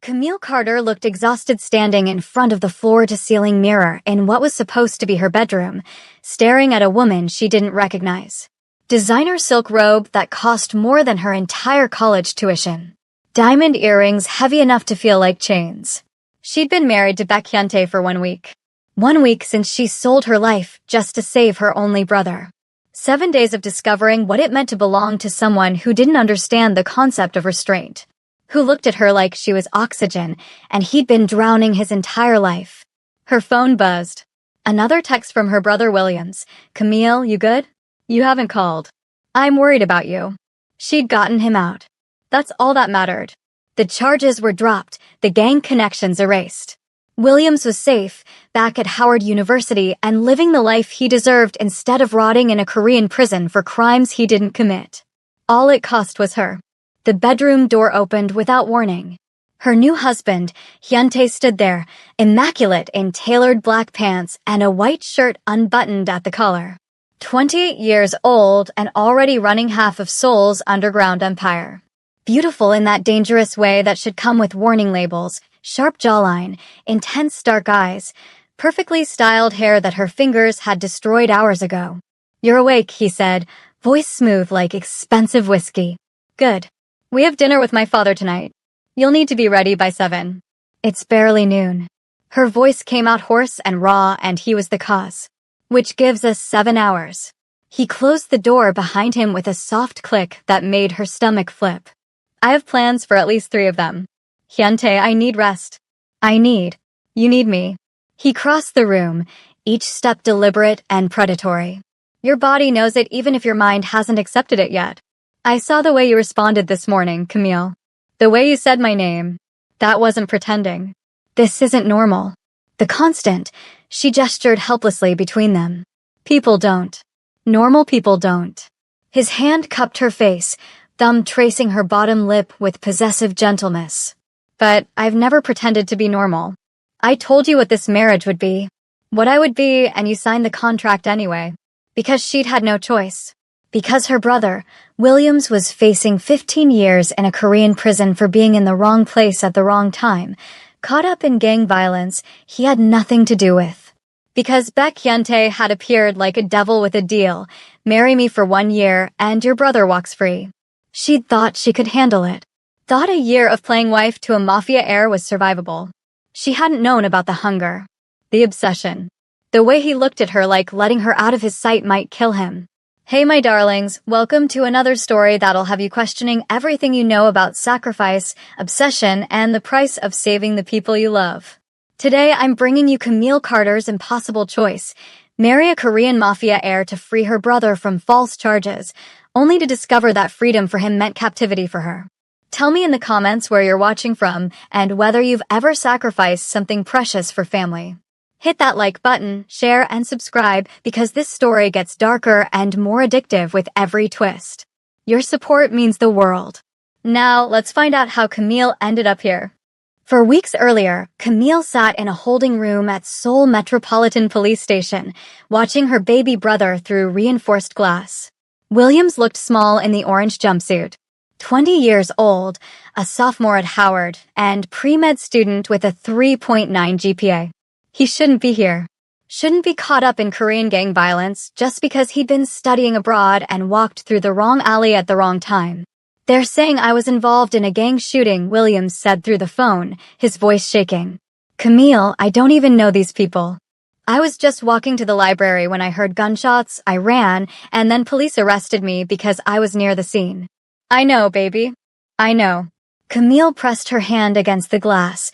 Camille Carter looked exhausted standing in front of the floor-to-ceiling mirror in what was supposed to be her bedroom, staring at a woman she didn't recognize. Designer silk robe that cost more than her entire college tuition. Diamond earrings heavy enough to feel like chains. She'd been married to Baek Hyun-tae for 1 week. 1 week since she sold her life just to save her only brother. 7 days of discovering what it meant to belong to someone who didn't understand the concept of restraint. Who looked at her like she was oxygen, and he'd been drowning his entire life. Her phone buzzed. Another text from her brother Williams. "Camille, you good? You haven't called. I'm worried about you." She'd gotten him out. That's all that mattered. The charges were dropped, the gang connections erased. Williams was safe, back at Howard University and living the life he deserved instead of rotting in a Korean prison for crimes he didn't commit. All it cost was her. The bedroom door opened without warning. Her new husband, Hyun-tae, stood there, immaculate in tailored black pants and a white shirt unbuttoned at the collar. 28 years old and already running half of Seoul's underground empire. Beautiful in that dangerous way that should come with warning labels, sharp jawline, intense dark eyes, perfectly styled hair that her fingers had destroyed hours ago. "You're awake," he said, voice smooth like expensive whiskey. "Good. We have dinner with my father tonight. You'll need to be ready by 7. It's barely noon. Her voice came out hoarse and raw, and he was the cause. "Which gives us 7 hours. He closed the door behind him with a soft click that made her stomach flip. "I have plans for at least 3 of them. Hyun-tae, I need rest. You need me." He crossed the room, each step deliberate and predatory. "Your body knows it even if your mind hasn't accepted it yet. I saw the way you responded this morning, Camille. The way you said my name. That wasn't pretending. This isn't normal." The constant, she gestured helplessly between them. "People don't. Normal people don't." His hand cupped her face, thumb tracing her bottom lip with possessive gentleness. "But I've never pretended to be normal. I told you what this marriage would be. What I would be, and you signed the contract anyway. Because she'd had no choice. Because her brother, Williams, was facing 15 years in a Korean prison for being in the wrong place at the wrong time, caught up in gang violence he had nothing to do with. Because Baek Hyun-tae had appeared like a devil with a deal, marry me for 1 year and your brother walks free. She'd thought she could handle it. Thought a year of playing wife to a Mafia heir was survivable. She hadn't known about the hunger. The obsession. The way he looked at her like letting her out of his sight might kill him. Hey my darlings, welcome to another story that'll have you questioning everything you know about sacrifice, obsession, and the price of saving the people you love. Today I'm bringing you Camille Carter's impossible choice. Marry a Korean Mafia heir to free her brother from false charges, only to discover that freedom for him meant captivity for her. Tell me in the comments where you're watching from and whether you've ever sacrificed something precious for family. Hit that like button, share, and subscribe because this story gets darker and more addictive with every twist. Your support means the world. Now, let's find out how Camille ended up here. For weeks earlier, Camille sat in a holding room at Seoul Metropolitan Police Station, watching her baby brother through reinforced glass. Williams looked small in the orange jumpsuit. 20 years old, a sophomore at Howard, and pre-med student with a 3.9 GPA. He shouldn't be here. Shouldn't be caught up in Korean gang violence just because he'd been studying abroad and walked through the wrong alley at the wrong time. "They're saying I was involved in a gang shooting," Williams said through the phone, his voice shaking. "Camille, I don't even know these people. I was just walking to the library when I heard gunshots, I ran, and then police arrested me because I was near the scene." "I know, baby. I know." Camille pressed her hand against the glass,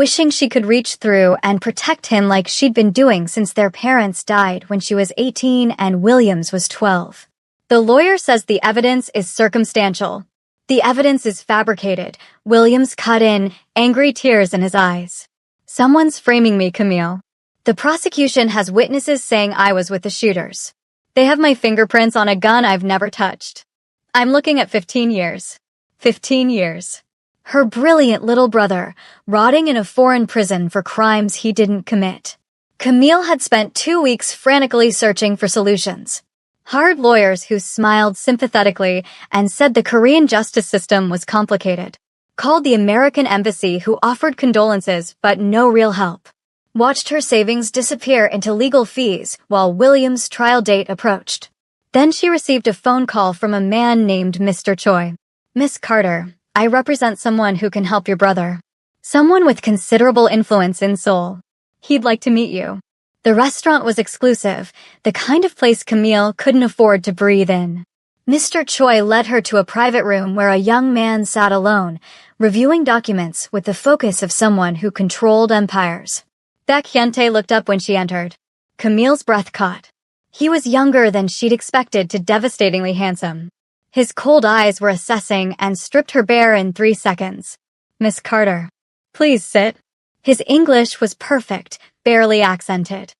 wishing she could reach through and protect him like she'd been doing since their parents died when she was 18 and Williams was 12. "The lawyer says the evidence is circumstantial. The evidence is fabricated," Williams cut in, angry tears in his eyes. "Someone's framing me, Camille. The prosecution has witnesses saying I was with the shooters. They have my fingerprints on a gun I've never touched. I'm looking at 15 years. 15 years. Her brilliant little brother, rotting in a foreign prison for crimes he didn't commit. Camille had spent 2 weeks frantically searching for solutions. Hired lawyers who smiled sympathetically and said the Korean justice system was complicated. Called the American embassy, who offered condolences but no real help. Watched her savings disappear into legal fees while Williams' trial date approached. Then she received a phone call from a man named Mr. Choi. "Miss Carter, I represent someone who can help your brother. Someone with considerable influence in Seoul. He'd like to meet you." The restaurant was exclusive, the kind of place Camille couldn't afford to breathe in. Mr. Choi led her to a private room where a young man sat alone, reviewing documents with the focus of someone who controlled empires. Baek Hyuntae looked up when she entered. Camille's breath caught. He was younger than she'd expected to devastatingly handsome. His cold eyes were assessing and stripped her bare in 3 seconds. "Miss Carter, please sit." His English was perfect, barely accented.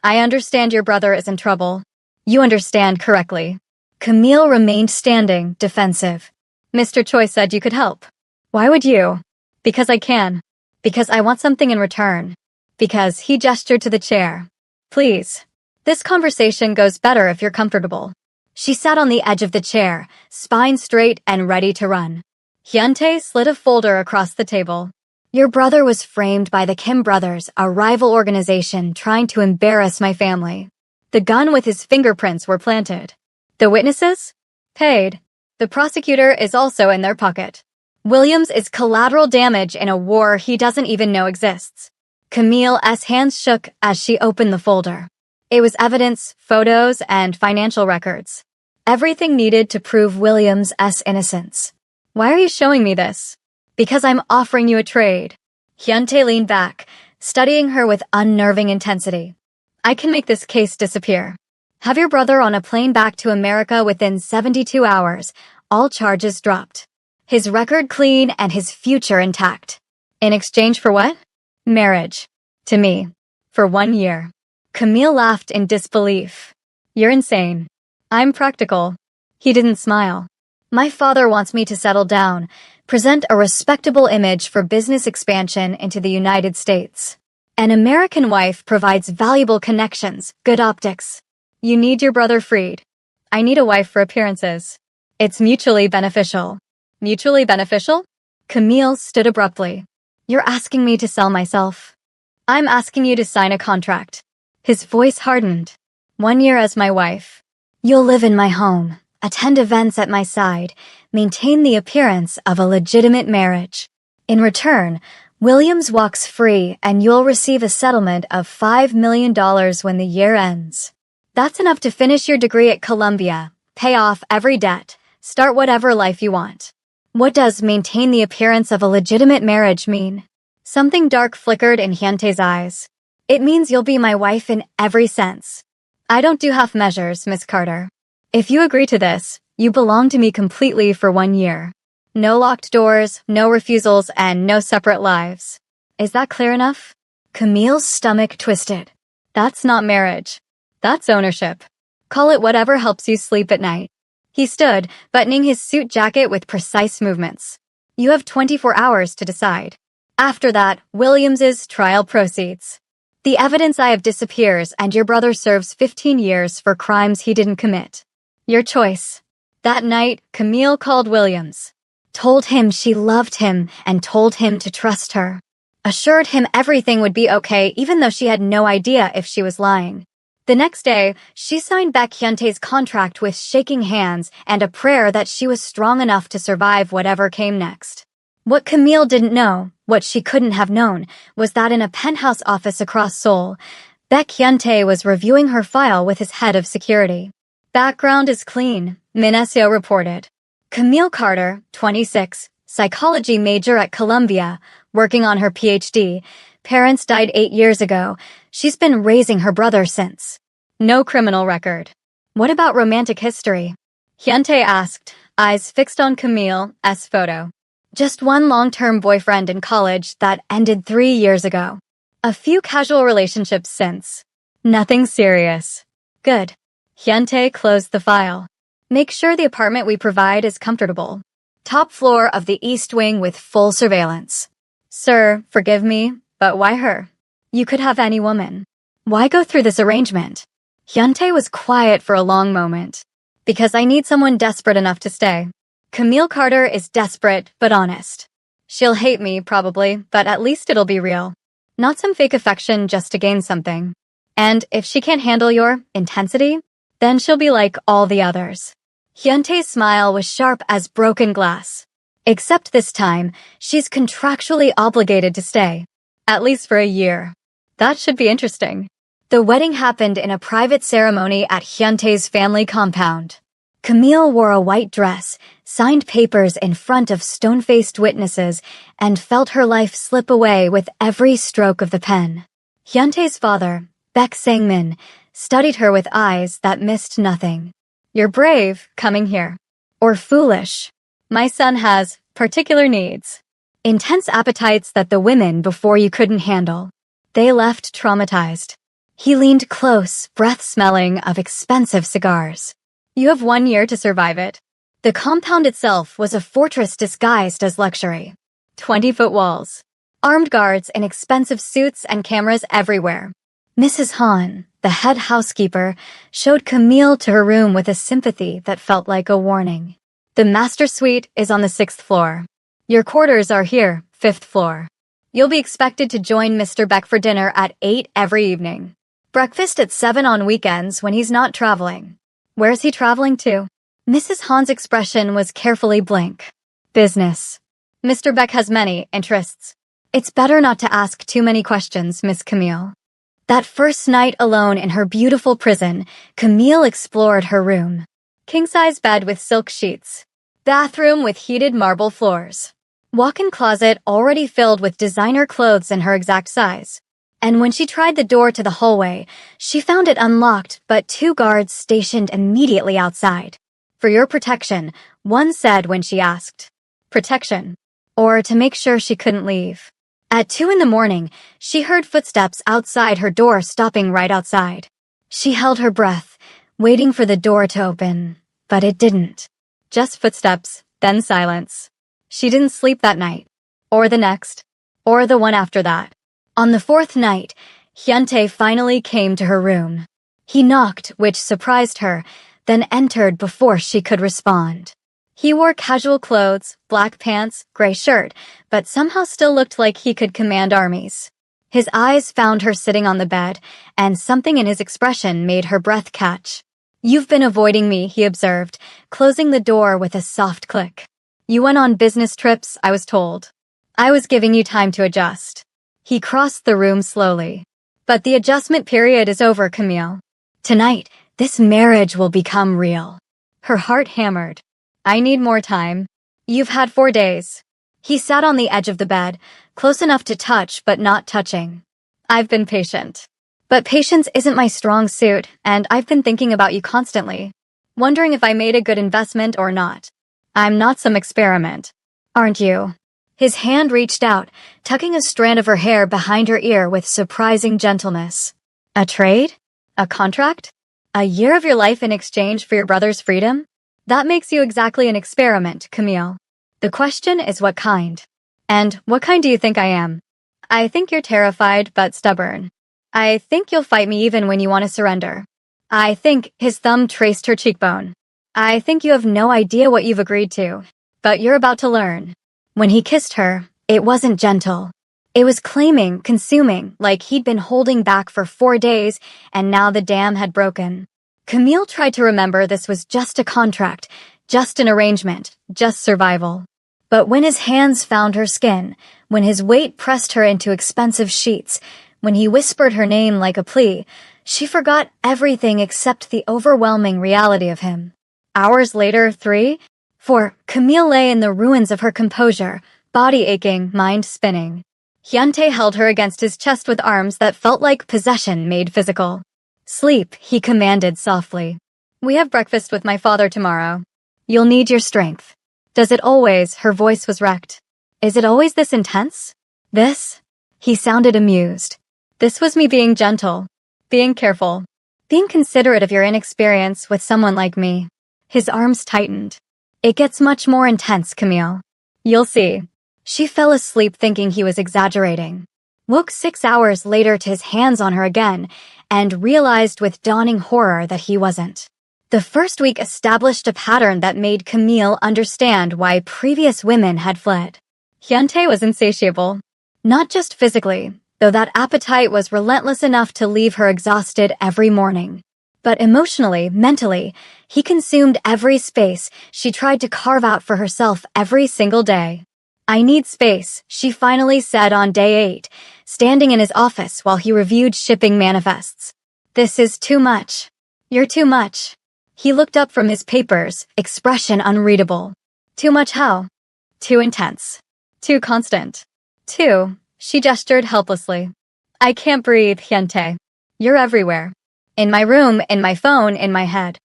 "I understand your brother is in trouble." "You understand correctly." Camille remained standing, defensive. "Mr. Choi said you could help." "Why would you?" "Because I can. Because I want something in return. Because," he gestured to the chair. "Please. This conversation goes better if you're comfortable." She sat on the edge of the chair, spine straight and ready to run. Hyuntae slid a folder across the table. "Your brother was framed by the Kim brothers, a rival organization trying to embarrass my family. The gun with his fingerprints were planted. The witnesses? Paid. The prosecutor is also in their pocket. Williams is collateral damage in a war he doesn't even know exists." Camille's hands shook as she opened the folder. It was evidence, photos, and financial records. Everything needed to prove Williams' innocence. "Why are you showing me this?" "Because I'm offering you a trade." Hyuntae leaned back, studying her with unnerving intensity. "I can make this case disappear. Have your brother on a plane back to America within 72 hours, all charges dropped. His record clean and his future intact. In exchange for what? Marriage. To me. For 1 year." Camille laughed in disbelief. "You're insane." "I'm practical." He didn't smile. "My father wants me to settle down, present a respectable image for business expansion into the United States. An American wife provides valuable connections, good optics. You need your brother freed. I need a wife for appearances. It's mutually beneficial." "Mutually beneficial?" Camille stood abruptly. "You're asking me to sell myself." "I'm asking you to sign a contract." His voice hardened. 1 year as my wife. You'll live in my home, attend events at my side, maintain the appearance of a legitimate marriage. In return, Williams walks free and you'll receive a settlement of $5 million when the year ends. That's enough to finish your degree at Columbia, pay off every debt, start whatever life you want. What does maintain the appearance of a legitimate marriage mean? Something dark flickered in Hyuntae's eyes. It means you'll be my wife in every sense. I don't do half measures, Miss Carter. If you agree to this, you belong to me completely for 1 year. No locked doors, no refusals, and no separate lives. Is that clear enough? Camille's stomach twisted. That's not marriage. That's ownership. Call it whatever helps you sleep at night. He stood, buttoning his suit jacket with precise movements. You have 24 hours to decide. After that, Williams's trial proceeds. The evidence I have disappears and your brother serves 15 years for crimes he didn't commit. Your choice. That night, Camille called Williams. Told him she loved him and told him to trust her. Assured him everything would be okay even though she had no idea if she was lying. The next day, she signed Baek Hyuntae's contract with shaking hands and a prayer that she was strong enough to survive whatever came next. What Camille didn't know, what she couldn't have known, was that in a penthouse office across Seoul, Baek Hyuntae was reviewing her file with his head of security. Background is clean, Minesio reported. Camille Carter, 26, psychology major at Columbia, working on her PhD. Parents died 8 years ago. She's been raising her brother since. No criminal record. What about romantic history? Hyuntae asked, eyes fixed on Camille's photo. Just one long-term boyfriend in college that ended 3 years ago. A few casual relationships since. Nothing serious. Good. Hyuntae closed the file. Make sure the apartment we provide is comfortable. Top floor of the East Wing with full surveillance. Sir, forgive me, but why her? You could have any woman. Why go through this arrangement? Hyuntae was quiet for a long moment. Because I need someone desperate enough to stay. Camille Carter is desperate but honest. She'll hate me, probably, but at least it'll be real. Not some fake affection just to gain something. And if she can't handle your intensity, then she'll be like all the others. Hyuntae's smile was sharp as broken glass. Except this time, she's contractually obligated to stay. At least for a year. That should be interesting. The wedding happened in a private ceremony at Hyuntae's family compound. Camille wore a white dress, signed papers in front of stone-faced witnesses, and felt her life slip away with every stroke of the pen. Hyuntae's father, Baek Sang-min, studied her with eyes that missed nothing. You're brave, coming here. Or foolish. My son has particular needs. Intense appetites that the women before you couldn't handle. They left traumatized. He leaned close, breath smelling of expensive cigars. You have 1 year to survive it. The compound itself was a fortress disguised as luxury. 20-foot walls. Armed guards in expensive suits and cameras everywhere. Mrs. Han, the head housekeeper, showed Camille to her room with a sympathy that felt like a warning. The master suite is on the 6th floor. Your quarters are here, 5th floor. You'll be expected to join Mr. Baek for dinner at 8 every evening. Breakfast at 7 on weekends when he's not traveling. Where's he traveling to? Mrs. Han's expression was carefully blank. Business. Mr. Baek has many interests. It's better not to ask too many questions, Miss Camille. That first night alone in her beautiful prison, Camille explored her room. King-size bed with silk sheets. Bathroom with heated marble floors. Walk-in closet already filled with designer clothes in her exact size. And when she tried the door to the hallway, she found it unlocked but 2 guards stationed immediately outside. For your protection, one said when she asked. Protection. Or to make sure she couldn't leave. At 2 in the morning, she heard footsteps outside her door stopping right outside. She held her breath, waiting for the door to open, but it didn't. Just footsteps, then silence. She didn't sleep that night, or the next, or the one after that. On the 4th night, Hyuntae finally came to her room. He knocked, which surprised her, then entered before she could respond. He wore casual clothes, black pants, gray shirt, but somehow still looked like he could command armies. His eyes found her sitting on the bed, and something in his expression made her breath catch. You've been avoiding me, he observed, closing the door with a soft click. You went on business trips, I was told. I was giving you time to adjust. He crossed the room slowly. But the adjustment period is over, Camille. Tonight, this marriage will become real. Her heart hammered. I need more time. You've had 4 days. He sat on the edge of the bed, close enough to touch but not touching. I've been patient. But patience isn't my strong suit, and I've been thinking about you constantly. Wondering if I made a good investment or not. I'm not some experiment. Aren't you? His hand reached out, tucking a strand of her hair behind her ear with surprising gentleness. A trade? A contract? A year of your life in exchange for your brother's freedom? That makes you exactly an experiment, Camille. The question is what kind. And what kind do you think I am? I think you're terrified but stubborn. I think you'll fight me even when you want to surrender. I think his thumb traced her cheekbone. I think you have no idea what you've agreed to, but you're about to learn. When he kissed her, it wasn't gentle. It was claiming, consuming, like he'd been holding back for 4 days and now the dam had broken. Camille tried to remember this was just a contract, just an arrangement, just survival. But when his hands found her skin, when his weight pressed her into expensive sheets, when he whispered her name like a plea, she forgot everything except the overwhelming reality of him. Hours later, 3, 4, Camille lay in the ruins of her composure, body aching, mind spinning. Hyuntae held her against his chest with arms that felt like possession made physical. Sleep, he commanded softly. We have breakfast with my father tomorrow. You'll need your strength. Does it always? Her voice was wrecked. Is it always this intense? This? He sounded amused. This was me being gentle, being careful, being considerate of your inexperience with someone like me. His arms tightened. It gets much more intense, Camille. You'll see. She fell asleep thinking he was exaggerating. Woke 6 hours later to his hands on her again and realized with dawning horror that he wasn't. The first week established a pattern that made Camille understand why previous women had fled. Hyuntae was insatiable. Not just physically, though that appetite was relentless enough to leave her exhausted every morning. But emotionally, mentally, he consumed every space she tried to carve out for herself every single day. "I need space," she finally said on day 8, standing in his office while he reviewed shipping manifests. "This is too much. You're too much." He looked up from his papers, expression unreadable. "Too much how?" "Too intense. Too constant. Too," she gestured helplessly. "I can't breathe, Hyuntae. You're everywhere. In my room, in my phone, in my head.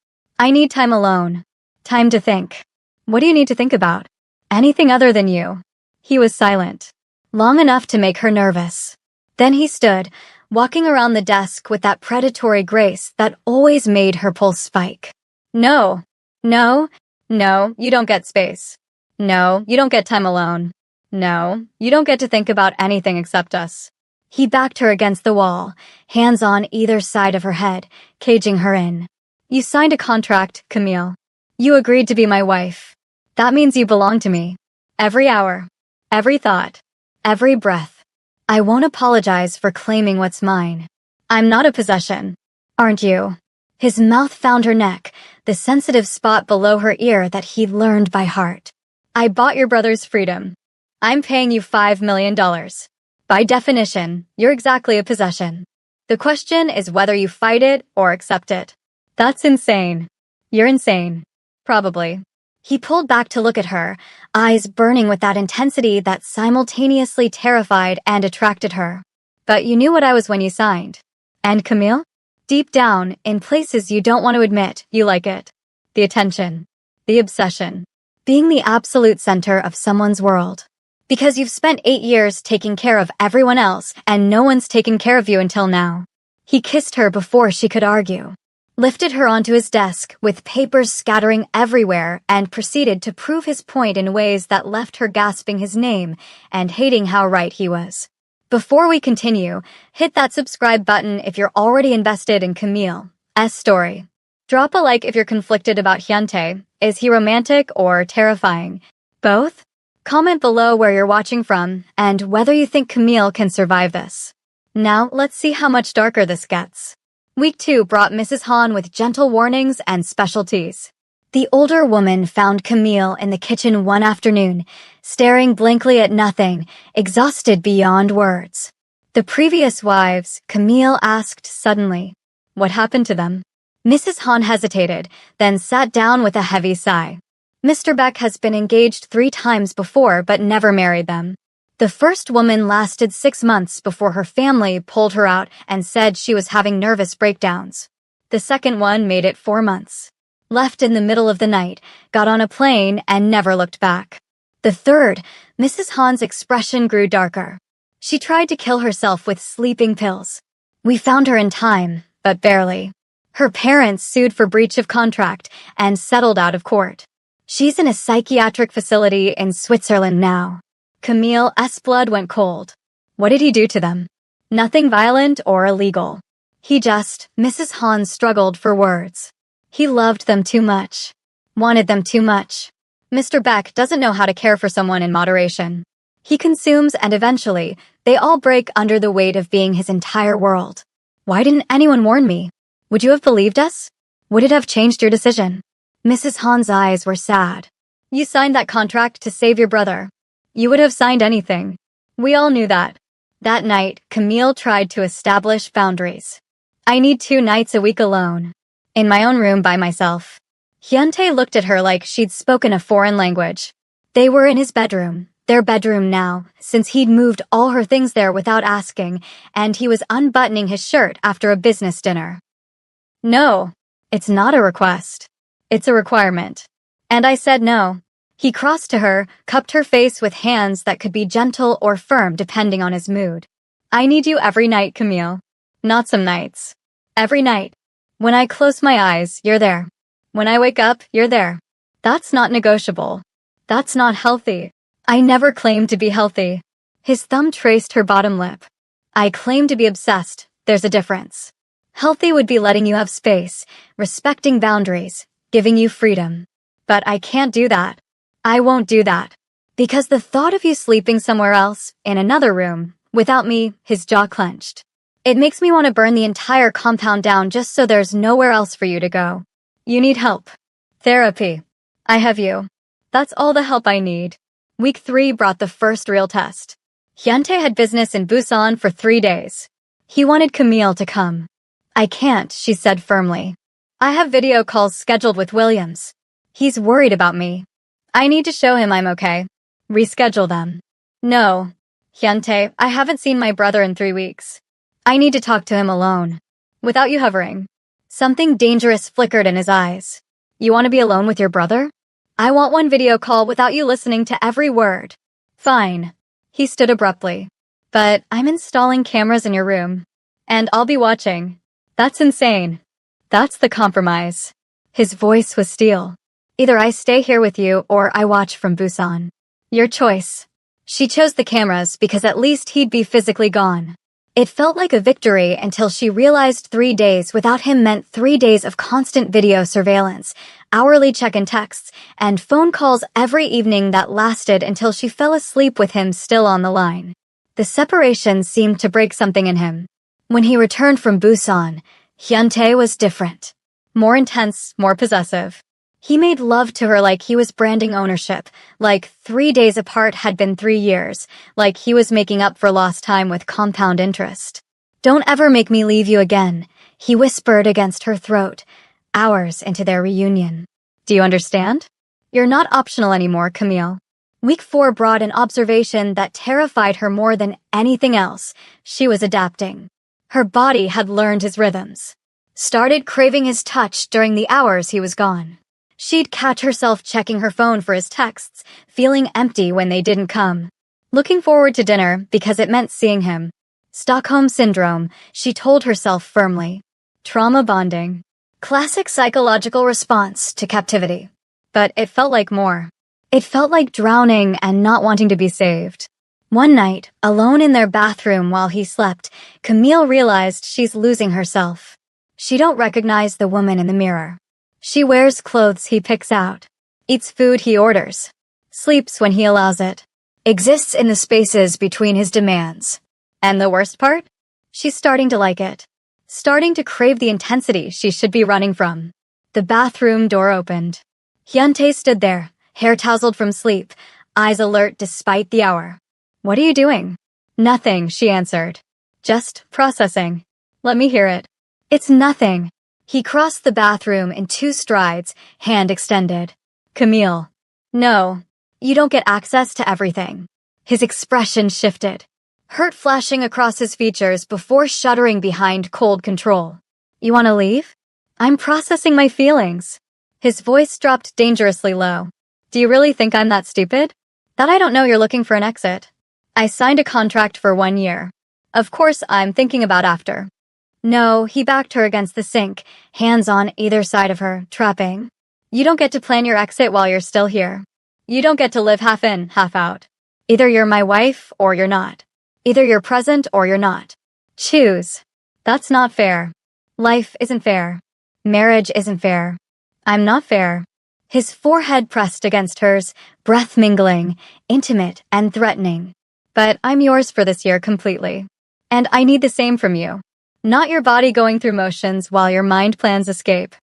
I need time alone. Time to think." "What do you need to think about?" "Anything other than you." He was silent. Long enough to make her nervous. Then he stood, walking around the desk with that predatory grace that always made her pulse spike. "No. No. No, you don't get space. No, you don't get time alone. No, you don't get to think about anything except us." He backed her against the wall, hands on either side of her head, caging her in. "You signed a contract, Camille. You agreed to be my wife. That means you belong to me. Every hour. Every thought. Every breath. I won't apologize for claiming what's mine. I'm not a possession. Aren't you?" His mouth found her neck, the sensitive spot below her ear that he'd learned by heart. "I bought your brother's freedom. I'm paying you $5 million. By definition, you're exactly a possession. The question is whether you fight it or accept it." "That's insane." "You're insane. Probably." He pulled back to look at her, eyes burning with that intensity that simultaneously terrified and attracted her. "But you knew what I was when you signed. And Camille? Deep down, in places you don't want to admit, you like it. The attention. The obsession. Being the absolute center of someone's world. Because you've spent 8 years taking care of everyone else and no one's taken care of you until now." He kissed her before she could argue, lifted her onto his desk with papers scattering everywhere, and proceeded to prove his point in ways that left her gasping his name and hating how right he was. Before we continue, hit that subscribe button if you're already invested in Camille's story. Drop a like if you're conflicted about Hyuntae. Is he romantic or terrifying? Both? Comment below where you're watching from and whether you think Camille can survive this. Now, let's see how much darker this gets. Week 2 brought Mrs. Han with gentle warnings and specialties. The older woman found Camille in the kitchen one afternoon, staring blankly at nothing, exhausted beyond words. The previous wives, Camille asked suddenly, "What happened to them?" Mrs. Han hesitated, then sat down with a heavy sigh. "Mr. Beck has been engaged 3 times before but never married them. The first woman lasted 6 months before her family pulled her out and said she was having nervous breakdowns. The second one made it 4 months. Left in the middle of the night, got on a plane and never looked back. The third," Mrs. Han's expression grew darker. "She tried to kill herself with sleeping pills. We found her in time, but barely. Her parents sued for breach of contract and settled out of court. She's in a psychiatric facility in Switzerland now." Camille's blood went cold. What did he do to them? Nothing violent or illegal. Mrs. Han struggled for words. He loved them too much. Wanted them too much. Mr. Beck doesn't know how to care for someone in moderation. He consumes and eventually, they all break under the weight of being his entire world. Why didn't anyone warn me? Would you have believed us? Would it have changed your decision? Mrs. Han's eyes were sad. You signed that contract to save your brother. You would have signed anything. We all knew that. That night, Camille tried to establish boundaries. I need 2 nights a week alone. In my own room by myself. Hyuntae looked at her like she'd spoken a foreign language. They were in his bedroom, their bedroom now, since he'd moved all her things there without asking, and he was unbuttoning his shirt after a business dinner. No, it's not a request. It's a requirement. And I said no. He crossed to her, cupped her face with hands that could be gentle or firm depending on his mood. I need you every night, Camille. Not some nights. Every night. When I close my eyes, you're there. When I wake up, you're there. That's not negotiable. That's not healthy. I never claimed to be healthy. His thumb traced her bottom lip. I claim to be obsessed. There's a difference. Healthy would be letting you have space, respecting boundaries, giving you freedom. But I can't do that. I won't do that. Because the thought of you sleeping somewhere else, in another room, without me, his jaw clenched. It makes me want to burn the entire compound down just so there's nowhere else for you to go. You need help. Therapy. I have you. That's all the help I need. Week 3 brought the first real test. Hyuntae had business in Busan for 3 days. He wanted Camille to come. I can't, she said firmly. I have video calls scheduled with Williams. He's worried about me. I need to show him I'm okay. Reschedule them. No. Hyuntae, I haven't seen my brother in 3 weeks. I need to talk to him alone. Without you hovering. Something dangerous flickered in his eyes. You want to be alone with your brother? I want one video call without you listening to every word. Fine. He stood abruptly. But I'm installing cameras in your room. And I'll be watching. That's insane. That's the compromise. His voice was steel. Either I stay here with you or I watch from Busan. Your choice. She chose the cameras because at least he'd be physically gone. It felt like a victory until she realized 3 days without him meant 3 days of constant video surveillance, hourly check-in texts, and phone calls every evening that lasted until she fell asleep with him still on the line. The separation seemed to break something in him. When he returned from Busan, Hyuntae was different. More intense, more possessive. He made love to her like he was branding ownership, like 3 days apart had been 3 years, like he was making up for lost time with compound interest. Don't ever make me leave you again, he whispered against her throat, hours into their reunion. Do you understand? You're not optional anymore, Camille. Week 4 brought an observation that terrified her more than anything else. She was adapting. Her body had learned his rhythms. Started craving his touch during the hours he was gone. She'd catch herself checking her phone for his texts, feeling empty when they didn't come. Looking forward to dinner because it meant seeing him. Stockholm Syndrome, she told herself firmly. Trauma bonding. Classic psychological response to captivity. But it felt like more. It felt like drowning and not wanting to be saved. One night, alone in their bathroom while he slept, Camille realized she's losing herself. She don't recognize the woman in the mirror. She wears clothes he picks out, eats food he orders, sleeps when he allows it, exists in the spaces between his demands. And the worst part? She's starting to like it. Starting to crave the intensity she should be running from. The bathroom door opened. Hyuntae stood there, hair tousled from sleep, eyes alert despite the hour. What are you doing? Nothing, she answered. Just processing. Let me hear it. It's nothing. He crossed the bathroom in 2 strides, hand extended. Camille. No, you don't get access to everything. His expression shifted, hurt flashing across his features before shuddering behind cold control. You want to leave? I'm processing my feelings. His voice dropped dangerously low. Do you really think I'm that stupid? That I don't know you're looking for an exit. I signed a contract for 1 year. Of course, I'm thinking about after. No, he backed her against the sink, hands on either side of her, trapping. You don't get to plan your exit while you're still here. You don't get to live half in, half out. Either you're my wife or you're not. Either you're present or you're not. Choose. That's not fair. Life isn't fair. Marriage isn't fair. I'm not fair. His forehead pressed against hers, breath mingling, intimate and threatening. But I'm yours for this year completely. And I need the same from you. Not your body going through motions while your mind plans escape.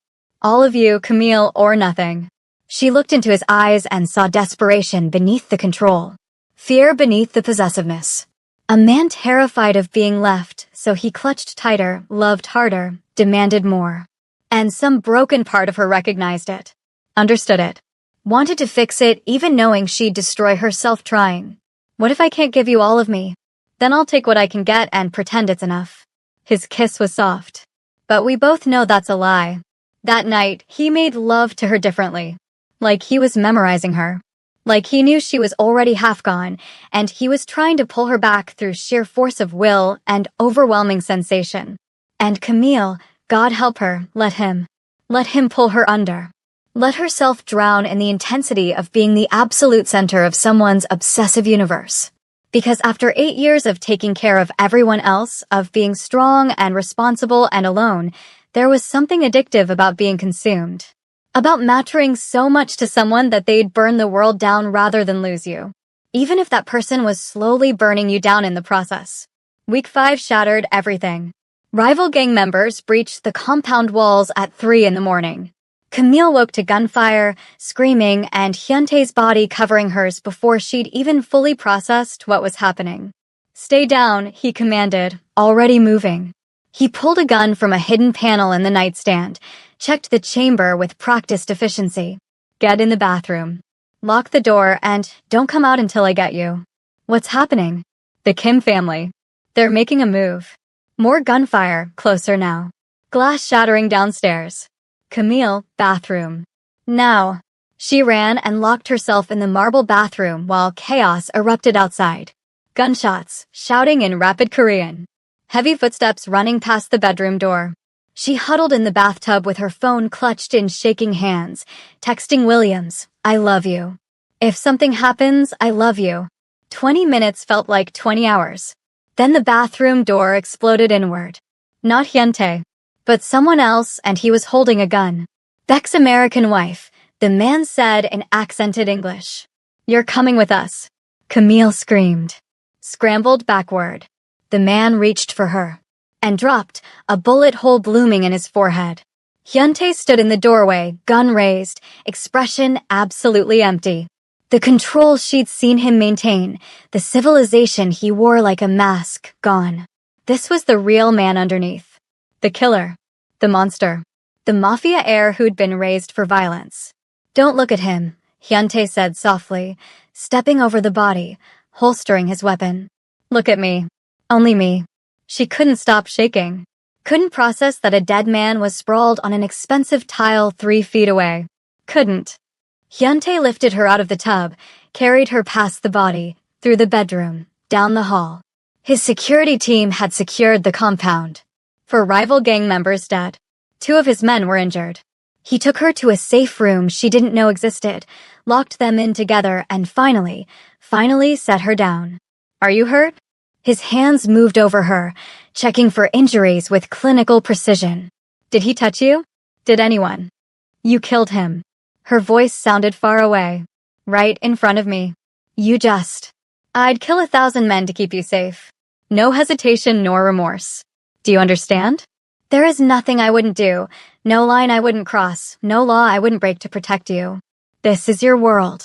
All of you, Camille or nothing. She looked into his eyes and saw desperation beneath the control. Fear beneath the possessiveness. A man terrified of being left, so he clutched tighter, loved harder, demanded more. And some broken part of her recognized it. Understood it. Wanted to fix it even knowing she'd destroy herself trying. What if I can't give you all of me? Then I'll take what I can get and pretend it's enough. His kiss was soft. But we both know that's a lie. That night, he made love to her differently. Like he was memorizing her. Like he knew she was already half gone, and he was trying to pull her back through sheer force of will and overwhelming sensation. And Camille, God help her, let him. Let him pull her under. Let herself drown in the intensity of being the absolute center of someone's obsessive universe. Because after 8 years of taking care of everyone else, of being strong and responsible and alone, there was something addictive about being consumed. About mattering so much to someone that they'd burn the world down rather than lose you. even if that person was slowly burning you down in the process. Week 5 shattered everything. Rival gang members breached the compound walls at 3 in the morning. Camille woke to gunfire, screaming, and Hyuntae's body covering hers before she'd even fully processed what was happening. "Stay down," he commanded, already moving. He pulled a gun from a hidden panel in the nightstand, checked the chamber with practiced efficiency. "Get in the bathroom. Lock the door and don't come out until I get you." "What's happening?" "The Kim family. They're making a move." More gunfire, closer now. Glass shattering downstairs. "Camille, bathroom. Now." She ran and locked herself in the marble bathroom while chaos erupted outside. Gunshots, shouting in rapid Korean. Heavy footsteps running past the bedroom door. She huddled in the bathtub with her phone clutched in shaking hands, texting Williams, "I love you. If something happens, I love you." 20 minutes felt like 20 hours. Then the bathroom door exploded inward. Not Hyuntae, but someone else, and he was holding a gun. "Beck's American wife," the man said in accented English. "You're coming with us." Camille screamed. Scrambled backward. The man reached for her. And dropped, a bullet hole blooming in his forehead. Hyuntae stood in the doorway, gun raised, expression absolutely empty. The control she'd seen him maintain, the civilization he wore like a mask, gone. This was the real man underneath. The killer. The monster. The Mafia heir who'd been raised for violence. "Don't look at him," Hyuntae said softly, stepping over the body, holstering his weapon. "Look at me. Only me." She couldn't stop shaking. Couldn't process that a dead man was sprawled on an expensive tile 3 feet away. Couldn't. Hyuntae lifted her out of the tub, carried her past the body, through the bedroom, down the hall. His security team had secured the compound. 4 rival gang members dead. 2 of his men were injured. He took her to a safe room she didn't know existed, locked them in together, and finally set her down. "Are you hurt?" His hands moved over her, checking for injuries with clinical precision. "Did he touch you? Did anyone?" "You killed him." Her voice sounded far away. "Right in front of me. You just..." "I'd kill 1,000 men to keep you safe. No hesitation nor remorse. Do you understand? There is nothing I wouldn't do, no line I wouldn't cross, no law I wouldn't break to protect you. This is your world.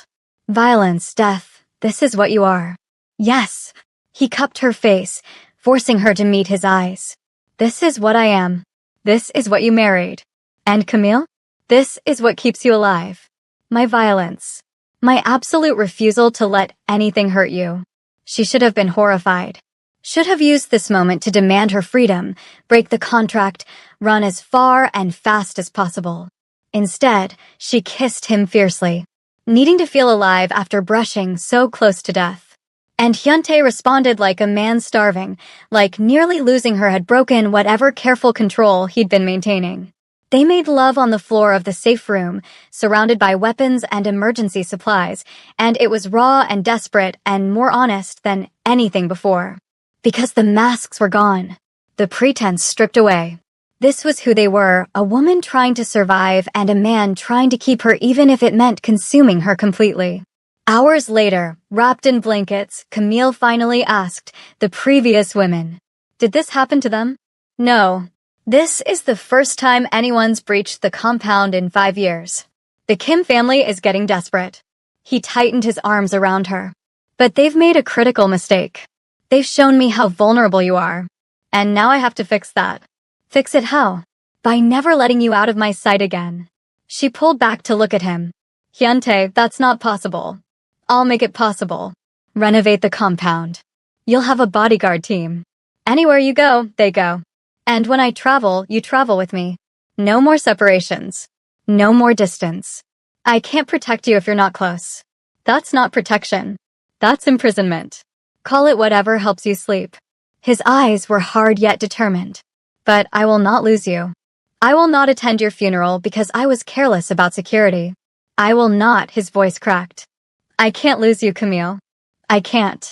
Violence, death, this is what you are." "Yes." He cupped her face, forcing her to meet his eyes. "This is what I am. This is what you married. And Camille? This is what keeps you alive. My violence. My absolute refusal to let anything hurt you." She should have been horrified. Should have used this moment to demand her freedom, break the contract, run as far and fast as possible. Instead, she kissed him fiercely, needing to feel alive after brushing so close to death. And Hyuntae responded like a man starving, like nearly losing her had broken whatever careful control he'd been maintaining. They made love on the floor of the safe room, surrounded by weapons and emergency supplies, and it was raw and desperate and more honest than anything before. Because the masks were gone, the pretense stripped away. This was who they were, a woman trying to survive and a man trying to keep her even if it meant consuming her completely. Hours later, wrapped in blankets, Camille finally asked the previous women, "Did this happen to them?" "No. This is the first time anyone's breached the compound in 5 years. The Kim family is getting desperate." He tightened his arms around her. "But they've made a critical mistake. They've shown me how vulnerable you are. And now I have to fix that." "Fix it how?" "By never letting you out of my sight again." She pulled back to look at him. "Hyuntae, that's not possible. I'll make it possible. Renovate the compound. You'll have a bodyguard team. Anywhere you go, they go. And when I travel, you travel with me. No more separations. No more distance. I can't protect you if you're not close. That's not protection. That's imprisonment. Call it whatever helps you sleep." His eyes were hard yet determined. "But I will not lose you. I will not attend your funeral because I was careless about security. I will not," his voice cracked. "I can't lose you, Camille. I can't."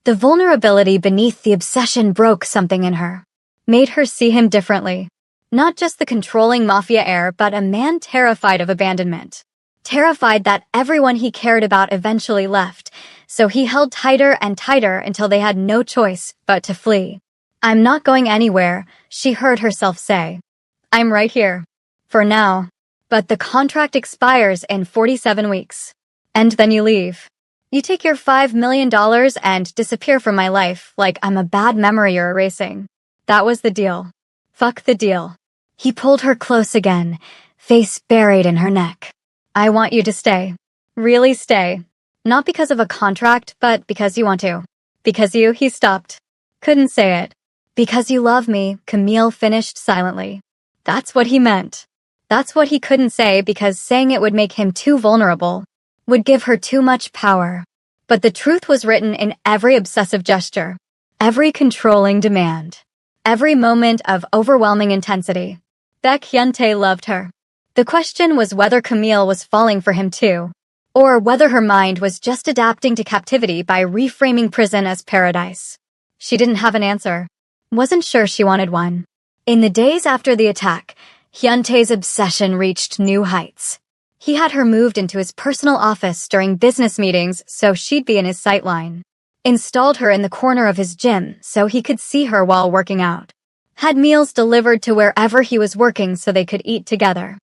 The vulnerability beneath the obsession broke something in her. Made her see him differently. Not just the controlling Mafia heir, but a man terrified of abandonment. Terrified that everyone he cared about eventually left, so he held tighter and tighter until they had no choice but to flee. "I'm not going anywhere," she heard herself say. "I'm right here. For now. But the contract expires in 47 weeks. And then you leave. You take your $5 million and disappear from my life like I'm a bad memory you're erasing. That was the deal. Fuck the deal." He pulled her close again, face buried in her neck. "I want you to stay. Really stay. Not because of a contract, but because you want to. Because he stopped. Couldn't say it. Because you love me," Camille finished silently. That's what he meant. That's what he couldn't say because saying it would make him too vulnerable, would give her too much power. But the truth was written in every obsessive gesture, every controlling demand, every moment of overwhelming intensity. Baek Hyun-tae loved her. The question was whether Camille was falling for him too, or whether her mind was just adapting to captivity by reframing prison as paradise. She didn't have an answer. Wasn't sure she wanted one. In the days after the attack, Hyun-tae's obsession reached new heights. He had her moved into his personal office during business meetings so she'd be in his sightline. Installed her in the corner of his gym so he could see her while working out. Had meals delivered to wherever he was working so they could eat together.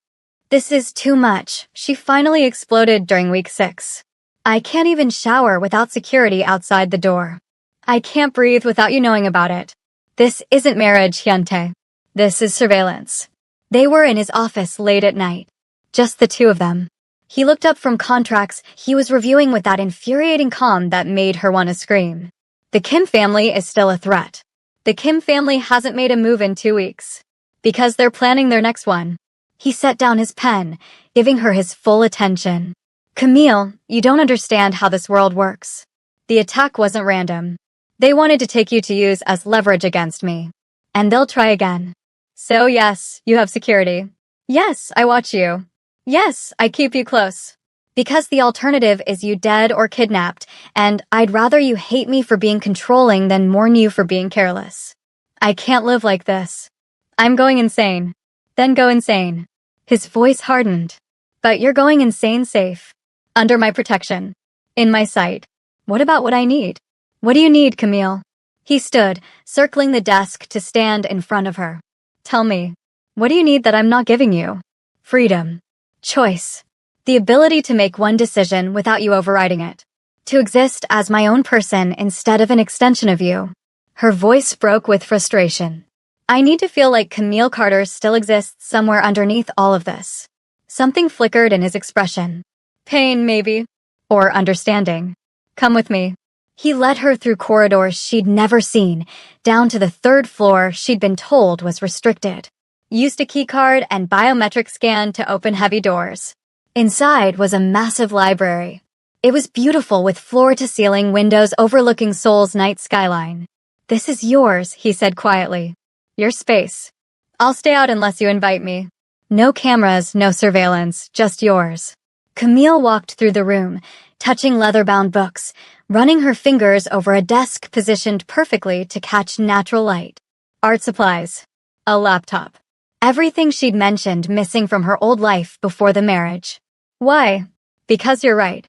"This is too much," she finally exploded during week 6. "I can't even shower without security outside the door. I can't breathe without you knowing about it. This isn't marriage, Hyun-tae. This is surveillance." They were in his office late at night. Just the two of them. He looked up from contracts he was reviewing with that infuriating calm that made her want to scream. The Kim family is still a threat. The Kim family hasn't made a move in 2 weeks. Because they're planning their next one. He set down his pen, giving her his full attention. "Camille, you don't understand how this world works. The attack wasn't random. They wanted to take you to use as leverage against me. And they'll try again. So yes, you have security. Yes, I watch you. Yes, I keep you close. Because the alternative is you dead or kidnapped, and I'd rather you hate me for being controlling than mourn you for being careless. I can't live like this. I'm going insane. Then go insane." His voice hardened. "But you're going insane safe. Under my protection. In my sight. What about what I need? What do you need, Camille?" He stood, circling the desk to stand in front of her. "Tell me. What do you need that I'm not giving you?" "Freedom. Choice. The ability to make one decision without you overriding it. To exist as my own person instead of an extension of you." Her voice broke with frustration. "I need to feel like Camille Carter still exists somewhere underneath all of this." Something flickered in his expression. "Pain, maybe. Or understanding. Come with me." He led her through corridors she'd never seen, down to the 3rd floor she'd been told was restricted. Used a keycard and biometric scan to open heavy doors. Inside was a massive library. It was beautiful with floor-to-ceiling windows overlooking Seoul's night skyline. "This is yours," he said quietly. "Your space. I'll stay out unless you invite me. No cameras, no surveillance, just yours." Camille walked through the room, touching leather-bound books, running her fingers over a desk positioned perfectly to catch natural light. Art supplies. A laptop. Everything she'd mentioned missing from her old life before the marriage. "Why?" "Because you're right.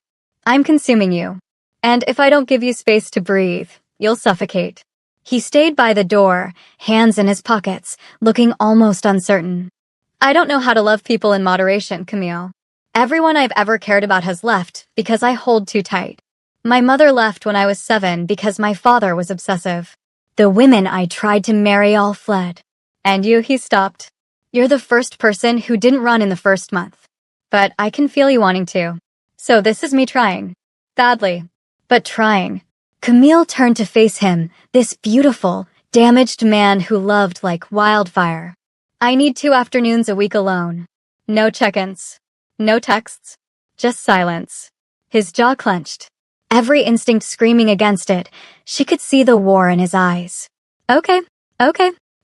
I'm consuming you. And if I don't give you space to breathe, you'll suffocate." He stayed by the door, hands in his pockets, looking almost uncertain. "I don't know how to love people in moderation, Camille. Everyone I've ever cared about has left because I hold too tight. My mother left when I was 7 because my father was obsessive. The women I tried to marry all fled. And you," he stopped. "You're the first person who didn't run in the first month. But I can feel you wanting to. So this is me trying. Badly. But trying." Camille turned to face him, this beautiful, damaged man who loved like wildfire. "I need 2 afternoons a week alone. No check-ins. No texts. Just silence." His jaw clenched. Every instinct screaming against it. She could see the war in his eyes. Okay.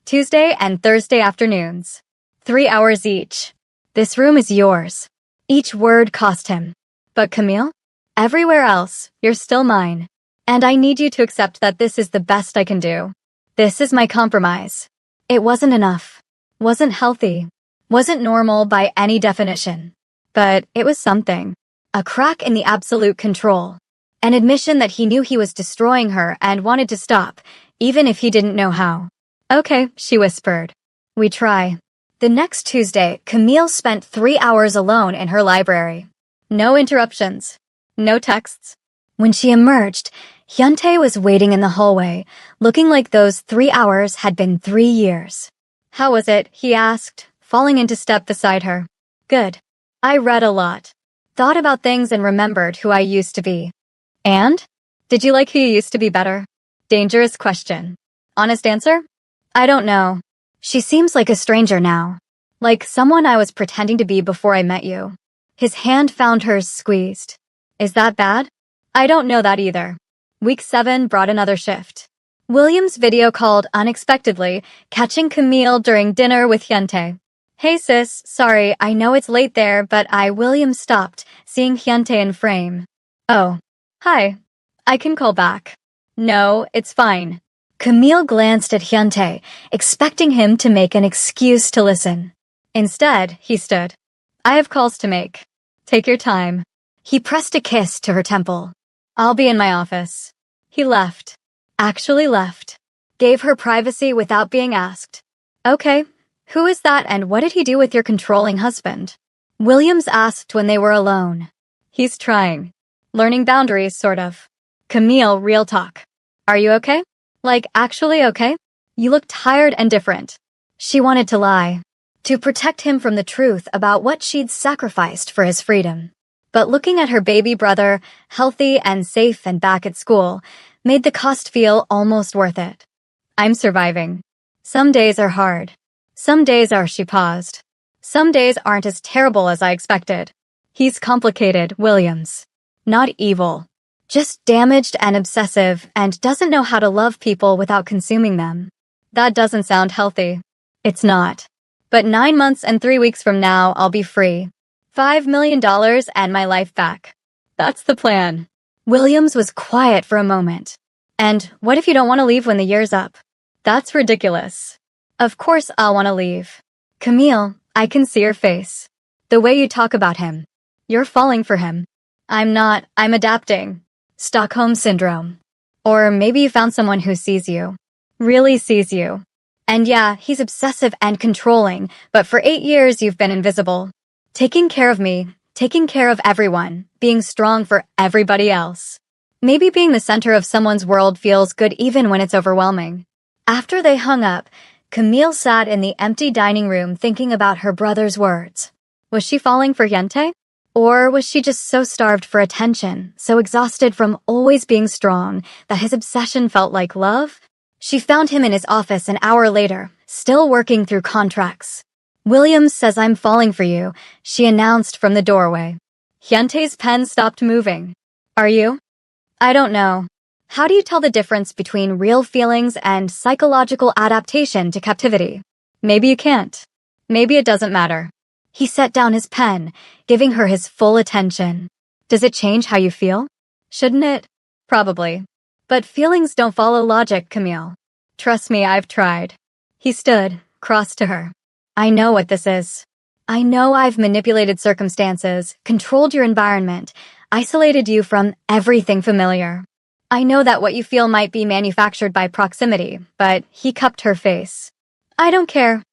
Tuesday and Thursday afternoons. 3 hours each. This room is yours." Each word cost him. "But Camille? Everywhere else, you're still mine. And I need you to accept that this is the best I can do. This is my compromise." It wasn't enough. Wasn't healthy. Wasn't normal by any definition. But it was something. A crack in the absolute control. An admission that he knew he was destroying her and wanted to stop, even if he didn't know how. Okay, she whispered. We try. The next Tuesday, Camille spent 3 hours alone in her library. No interruptions. No texts. When she emerged, Hyuntae was waiting in the hallway, looking like those 3 hours had been 3 years. How was it? He asked, falling into step beside her. Good. I read a lot. Thought about things and remembered who I used to be. And? Did you like who you used to be better? Dangerous question. Honest answer? I don't know. She seems like a stranger now. Like someone I was pretending to be before I met you. His hand found hers squeezed. Is that bad? I don't know that either. Week 7 brought another shift. Williams video called unexpectedly, catching Camille during dinner with Hyuntae. Hey sis, sorry, I know it's late there, but Williams stopped, seeing Hyuntae in frame. Oh. Hi. I can call back. No, it's fine. Camille glanced at Hyuntae, expecting him to make an excuse to listen. Instead, he stood. I have calls to make. Take your time. He pressed a kiss to her temple. I'll be in my office. He left. Actually left. Gave her privacy without being asked. Okay, who is that and what did he do with your controlling husband? Williams asked when they were alone. He's trying. Learning boundaries, sort of. Camille, real talk. Are you okay? Like, actually okay? You look tired and different. She wanted to lie. To protect him from the truth about what she'd sacrificed for his freedom. But looking at her baby brother, healthy and safe and back at school, made the cost feel almost worth it. I'm surviving. Some days are hard. Some days are, she paused. Some days aren't as terrible as I expected. He's complicated, Williams. Not evil. Just damaged and obsessive and doesn't know how to love people without consuming them. That doesn't sound healthy. It's not. But 9 months and 3 weeks from now, I'll be free. $5 million and my life back. That's the plan. Williams was quiet for a moment. And what if you don't want to leave when the year's up? That's ridiculous. Of course I'll want to leave. Camille, I can see your face. The way you talk about him. You're falling for him. I'm not, I'm adapting. Stockholm Syndrome. Or maybe you found someone who sees you. Really sees you. And yeah, he's obsessive and controlling, but for 8 years you've been invisible. Taking care of me, taking care of everyone, being strong for everybody else. Maybe being the center of someone's world feels good even when it's overwhelming. After they hung up, Camille sat in the empty dining room thinking about her brother's words. Was she falling for Hyuntae? Or was she just so starved for attention, so exhausted from always being strong, that his obsession felt like love? She found him in his office an hour later, still working through contracts. Williams says I'm falling for you, she announced from the doorway. Hyuntae's pen stopped moving. Are you? I don't know. How do you tell the difference between real feelings and psychological adaptation to captivity? Maybe you can't. Maybe it doesn't matter. He set down his pen, giving her his full attention. Does it change how you feel? Shouldn't it? Probably. But feelings don't follow logic, Camille. Trust me, I've tried. He stood, crossed to her. I know what this is. I know I've manipulated circumstances, controlled your environment, isolated you from everything familiar. I know that what you feel might be manufactured by proximity, but he cupped her face. I don't care.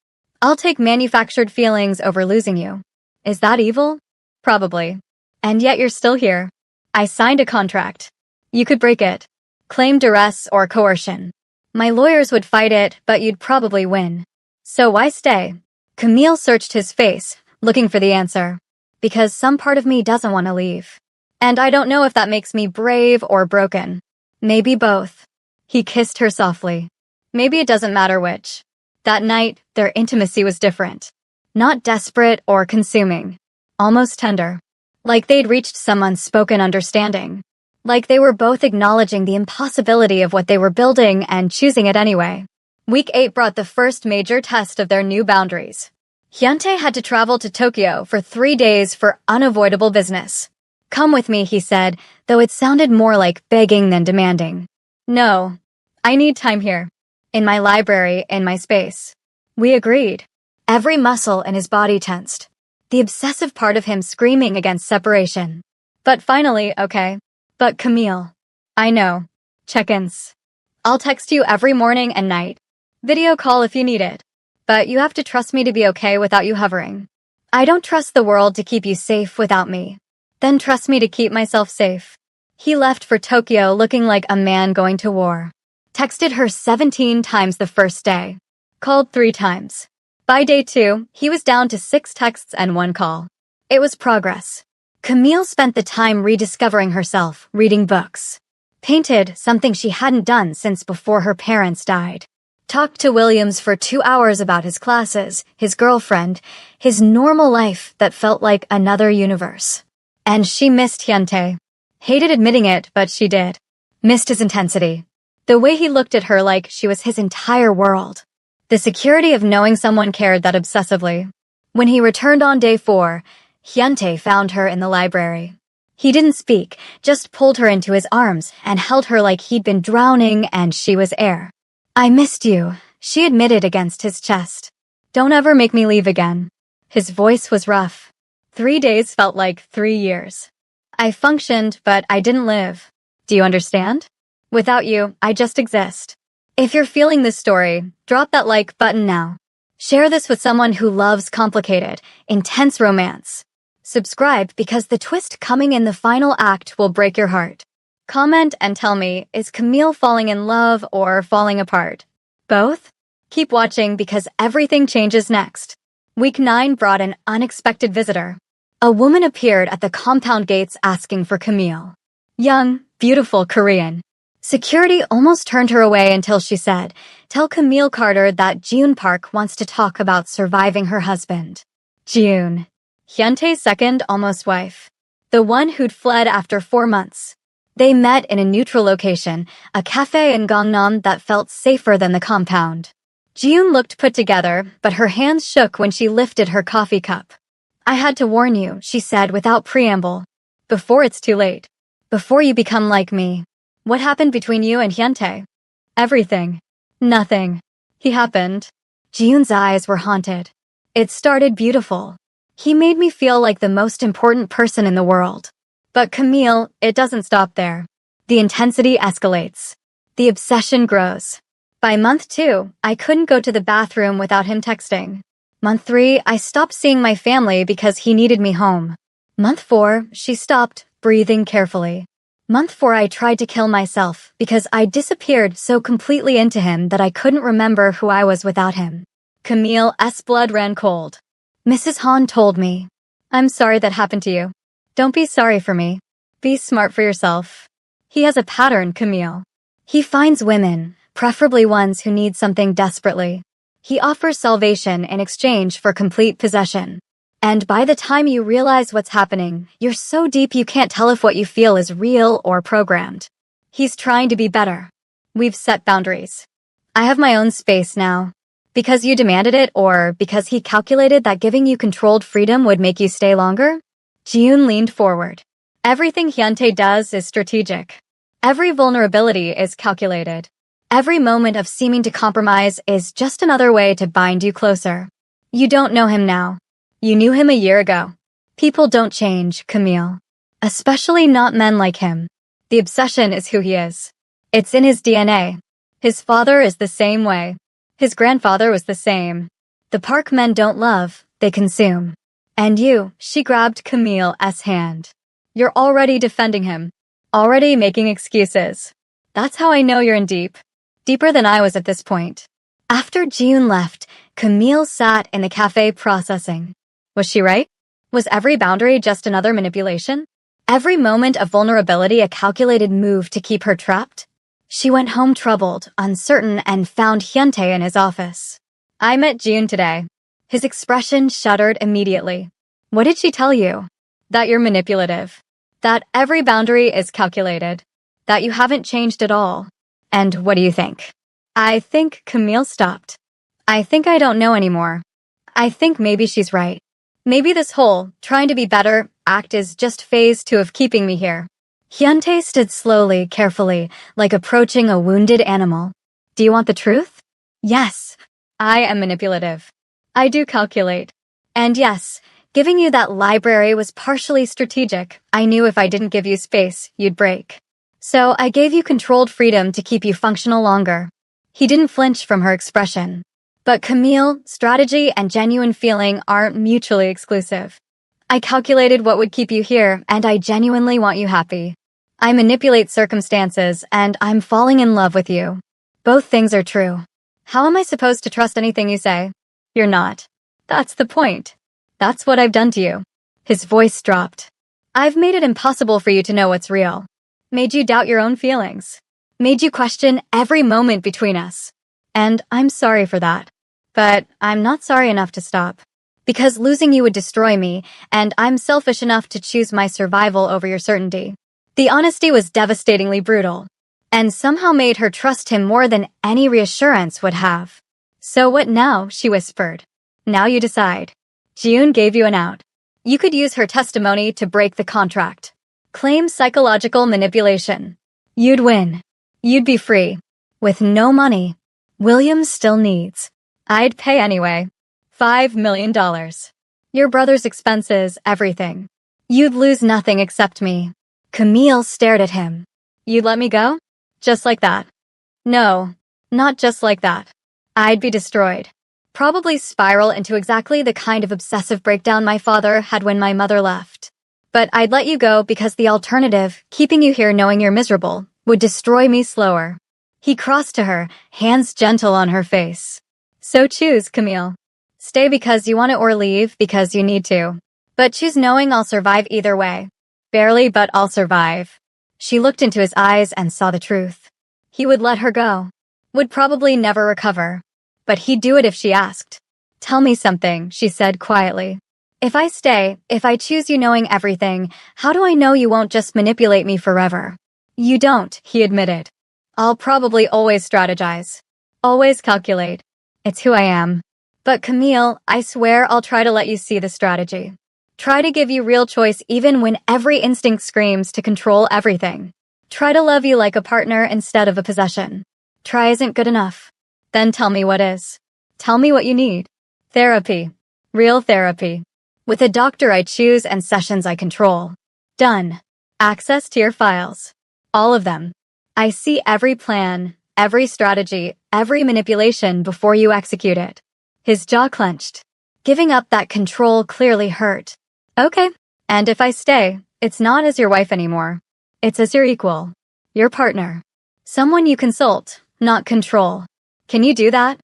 I'll take manufactured feelings over losing you. Is that evil? Probably. And yet you're still here. I signed a contract. You could break it. Claim duress or coercion. My lawyers would fight it, but you'd probably win. So why stay? Camille searched his face, looking for the answer. Because some part of me doesn't want to leave. And I don't know if that makes me brave or broken. Maybe both. He kissed her softly. Maybe it doesn't matter which. That night, their intimacy was different. Not desperate or consuming. Almost tender. Like they'd reached some unspoken understanding. Like they were both acknowledging the impossibility of what they were building and choosing it anyway. Week 8 brought the first major test of their new boundaries. Hyuntae had to travel to Tokyo for 3 days for unavoidable business. Come with me, he said, though it sounded more like begging than demanding. No. I need time here. In my library, in my space. We agreed. Every muscle in his body tensed. The obsessive part of him screaming against separation. But finally, okay. But Camille. I know. Check-ins. I'll text you every morning and night. Video call if you need it. But you have to trust me to be okay without you hovering. I don't trust the world to keep you safe without me. Then trust me to keep myself safe. He left for Tokyo looking like a man going to war. Texted her 17 times the first day. Called 3 times. By day 2, he was down to 6 texts and 1 call. It was progress. Camille spent the time rediscovering herself, reading books. Painted, something she hadn't done since before her parents died. Talked to Williams for 2 hours about his classes, his girlfriend, his normal life that felt like another universe. And she missed Hyuntae. Hated admitting it, but she did. Missed his intensity. The way he looked at her like she was his entire world. The security of knowing someone cared that obsessively. When he returned on day 4, Hyuntae found her in the library. He didn't speak, just pulled her into his arms and held her like he'd been drowning and she was air. I missed you, she admitted against his chest. Don't ever make me leave again. His voice was rough. 3 days felt like 3 years. I functioned, but I didn't live. Do you understand? Without you, I just exist. If you're feeling this story, drop that like button now. Share this with someone who loves complicated, intense romance. Subscribe because the twist coming in the final act will break your heart. Comment and tell me, is Camille falling in love or falling apart? Both? Keep watching because everything changes next. Week 9 brought an unexpected visitor. A woman appeared at the compound gates asking for Camille. Young, beautiful Korean. Security almost turned her away until she said, "Tell Camille Carter that June Park wants to talk about surviving her husband." June. Hyuntae's second almost wife. The one who'd fled after 4 months. They met in a neutral location, a cafe in Gangnam that felt safer than the compound. June looked put together, but her hands shook when she lifted her coffee cup. "I had to warn you," she said without preamble. "Before it's too late. Before you become like me." What happened between you and Hyuntae? Everything. Nothing. He happened. June's eyes were haunted. It started beautiful. He made me feel like the most important person in the world. But Camille, it doesn't stop there. The intensity escalates. The obsession grows. By month 2, I couldn't go to the bathroom without him texting. Month 3, I stopped seeing my family because he needed me home. Month 4, she stopped, breathing carefully. Month 4, I tried to kill myself because I disappeared so completely into him that I couldn't remember who I was without him. Camille's blood ran cold. Mrs. Han told me, "I'm sorry that happened to you. Don't be sorry for me. Be smart for yourself." He has a pattern, Camille. He finds women, preferably ones who need something desperately. He offers salvation in exchange for complete possession. And by the time you realize what's happening, you're so deep you can't tell if what you feel is real or programmed. He's trying to be better. We've set boundaries. I have my own space now. Because you demanded it or because he calculated that giving you controlled freedom would make you stay longer? June leaned forward. Everything Hyuntae does is strategic. Every vulnerability is calculated. Every moment of seeming to compromise is just another way to bind you closer. You don't know him now. You knew him a year ago. People don't change, Camille. Especially not men like him. The obsession is who he is. It's in his DNA. His father is the same way. His grandfather was the same. The Park men don't love, they consume. And you, she grabbed Camille's hand. You're already defending him. Already making excuses. That's how I know you're in deep. Deeper than I was at this point. After June left, Camille sat in the cafe processing. Was she right? Was every boundary just another manipulation? Every moment of vulnerability a calculated move to keep her trapped? She went home troubled, uncertain, and found Hyuntae in his office. "I met June today." His expression shuddered immediately. "What did she tell you?" "That you're manipulative. That every boundary is calculated. That you haven't changed at all." "And what do you think?" I think Camille stopped. I think I don't know anymore. I think maybe she's right. Maybe this whole, trying to be better, act is just phase 2 of keeping me here. Hyuntae stood slowly, carefully, like approaching a wounded animal. "Do you want the truth?" "Yes. I am manipulative. I do calculate. And yes, Giving you that library was partially strategic. I knew if I didn't give you space, you'd break. So I gave you controlled freedom to keep you functional longer. He didn't flinch from her expression. But Camille, strategy and genuine feeling aren't mutually exclusive. I calculated what would keep you here, and I genuinely want you happy. I manipulate circumstances, and I'm falling in love with you. Both things are true. How am I supposed to trust anything you say? You're not. That's the point. That's what I've done to you. His voice dropped. I've made it impossible for you to know what's real. Made you doubt your own feelings. Made you question every moment between us. And I'm sorry for that. But I'm not sorry enough to stop. Because losing you would destroy me, and I'm selfish enough to choose my survival over your certainty. The honesty was devastatingly brutal, and somehow made her trust him more than any reassurance would have. So what now? She whispered. Now you decide. June gave you an out. You could use her testimony to break the contract. Claim psychological manipulation. You'd win. You'd be free. With no money. William still needs. I'd pay anyway. $5 million. Your brother's expenses, everything. You'd lose nothing except me. Camille stared at him. You'd let me go? Just like that? No, not just like that. I'd be destroyed. Probably spiral into exactly the kind of obsessive breakdown my father had when my mother left. But I'd let you go because the alternative, keeping you here knowing you're miserable, would destroy me slower. He crossed to her, hands gentle on her face. So choose, Camille. Stay because you want to or leave because you need to. But choose knowing I'll survive either way. Barely, but I'll survive. She looked into his eyes and saw the truth. He would let her go. Would probably never recover. But he'd do it if she asked. Tell me something, she said quietly. If I stay, if I choose you knowing everything, how do I know you won't just manipulate me forever? You don't, he admitted. I'll probably always strategize. Always calculate. It's who I am. But Camille, I swear I'll try to let you see the strategy. Try to give you real choice even when every instinct screams to control everything. Try to love you like a partner instead of a possession. Try isn't good enough. Then tell me what is. Tell me what you need. Therapy. Real therapy. With a doctor I choose and sessions I control. Done. Access to your files. All of them. I see every plan, every strategy, every manipulation before you execute it. His jaw clenched. Giving up that control clearly hurt. Okay. And if I stay, it's not as your wife anymore. It's as your equal. Your partner. Someone you consult, not control. Can you do that?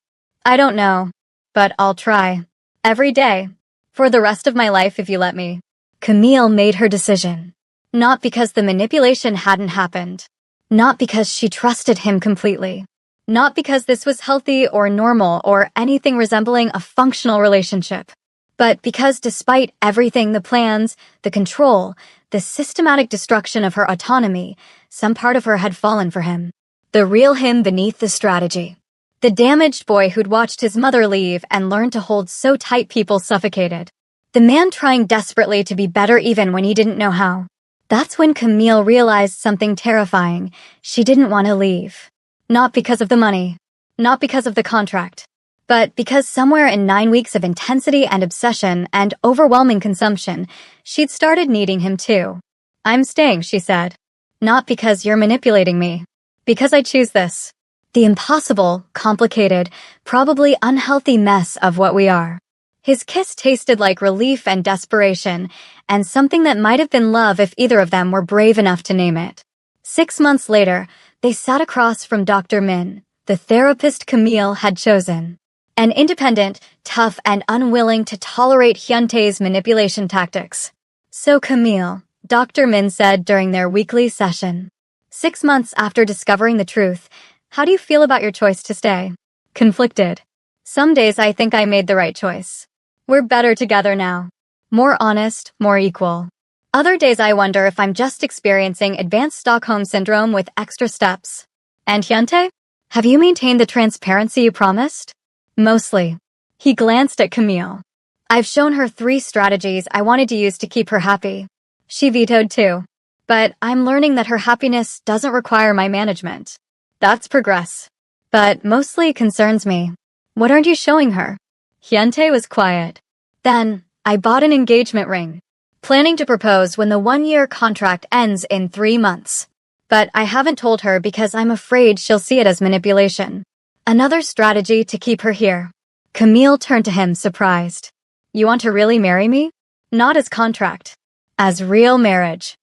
I don't know. But I'll try. Every day. For the rest of my life if you let me. Camille made her decision. Not because the manipulation hadn't happened. Not because she trusted him completely. Not because this was healthy or normal or anything resembling a functional relationship. But because despite everything, the plans, the control, the systematic destruction of her autonomy, some part of her had fallen for him. The real him beneath the strategy. The damaged boy who'd watched his mother leave and learned to hold so tight people suffocated. The man trying desperately to be better even when he didn't know how. That's when Camille realized something terrifying. She didn't want to leave. Not because of the money. Not because of the contract. But because somewhere in 9 weeks of intensity and obsession and overwhelming consumption, she'd started needing him too. I'm staying, she said. Not because you're manipulating me. Because I choose this. The impossible, complicated, probably unhealthy mess of what we are. His kiss tasted like relief and desperation, and something that might have been love if either of them were brave enough to name it. 6 months later, they sat across from Dr. Min, the therapist Camille had chosen. An independent, tough, and unwilling to tolerate Hyuntae's manipulation tactics. So Camille, Dr. Min said during their weekly session. 6 months after discovering the truth, how do you feel about your choice to stay? Conflicted. Some days I think I made the right choice. We're better together now. More honest, more equal. Other days I wonder if I'm just experiencing advanced Stockholm Syndrome with extra steps. And Hyuntae? Have you maintained the transparency you promised? Mostly. He glanced at Camille. I've shown her 3 strategies I wanted to use to keep her happy. She vetoed 2. But I'm learning that her happiness doesn't require my management. That's progress. But mostly concerns me. What aren't you showing her? Hyuntae was quiet. Then, I bought an engagement ring, planning to propose when the 1-year contract ends in 3 months. But I haven't told her because I'm afraid she'll see it as manipulation. Another strategy to keep her here. Camille turned to him, surprised. You want to really marry me? Not as contract. As real marriage.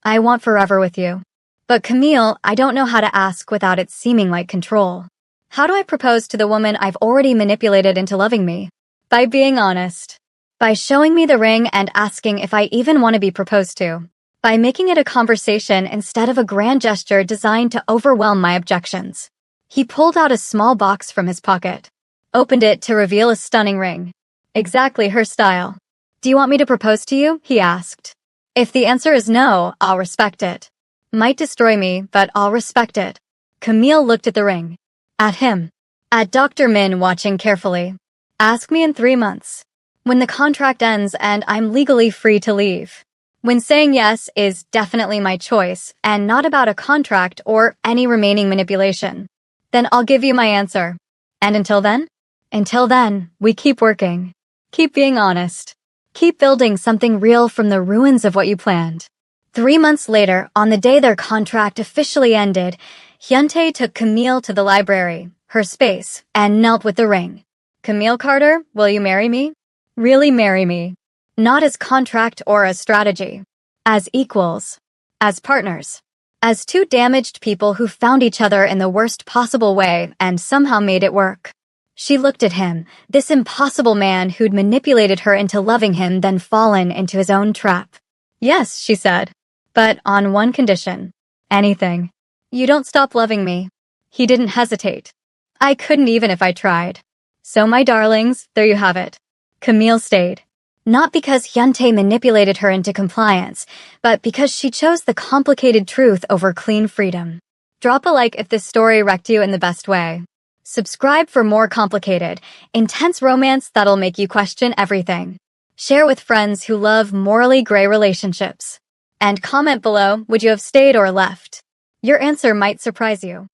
I want forever with you. But Camille, I don't know how to ask without it seeming like control. How do I propose to the woman I've already manipulated into loving me? By being honest. By showing me the ring and asking if I even want to be proposed to. By making it a conversation instead of a grand gesture designed to overwhelm my objections. He pulled out a small box from his pocket. Opened it to reveal a stunning ring. Exactly her style. Do you want me to propose to you? He asked. If the answer is no, I'll respect it. Might destroy me, but I'll respect it. Camille looked at the ring. At him. At Dr. Min, watching carefully. Ask me in 3 months. When the contract ends and I'm legally free to leave. When saying yes is definitely my choice and not about a contract or any remaining manipulation. Then I'll give you my answer. And until then? Until then, we keep working. Keep being honest. Keep building something real from the ruins of what you planned. 3 months later, on the day their contract officially ended, Hyuntae took Camille to the library, her space, and knelt with the ring. Camille Carter, will you marry me? Really marry me. Not as contract or as strategy. As equals. As partners. As two damaged people who found each other in the worst possible way and somehow made it work. She looked at him, this impossible man who'd manipulated her into loving him then fallen into his own trap. Yes, she said. But on one condition. Anything. You don't stop loving me. He didn't hesitate. I couldn't even if I tried. So my darlings, there you have it. Camille stayed. Not because Hyuntae manipulated her into compliance, but because she chose the complicated truth over clean freedom. Drop a like if this story wrecked you in the best way. Subscribe for more complicated, intense romance that'll make you question everything. Share with friends who love morally gray relationships. And comment below, would you have stayed or left? Your answer might surprise you.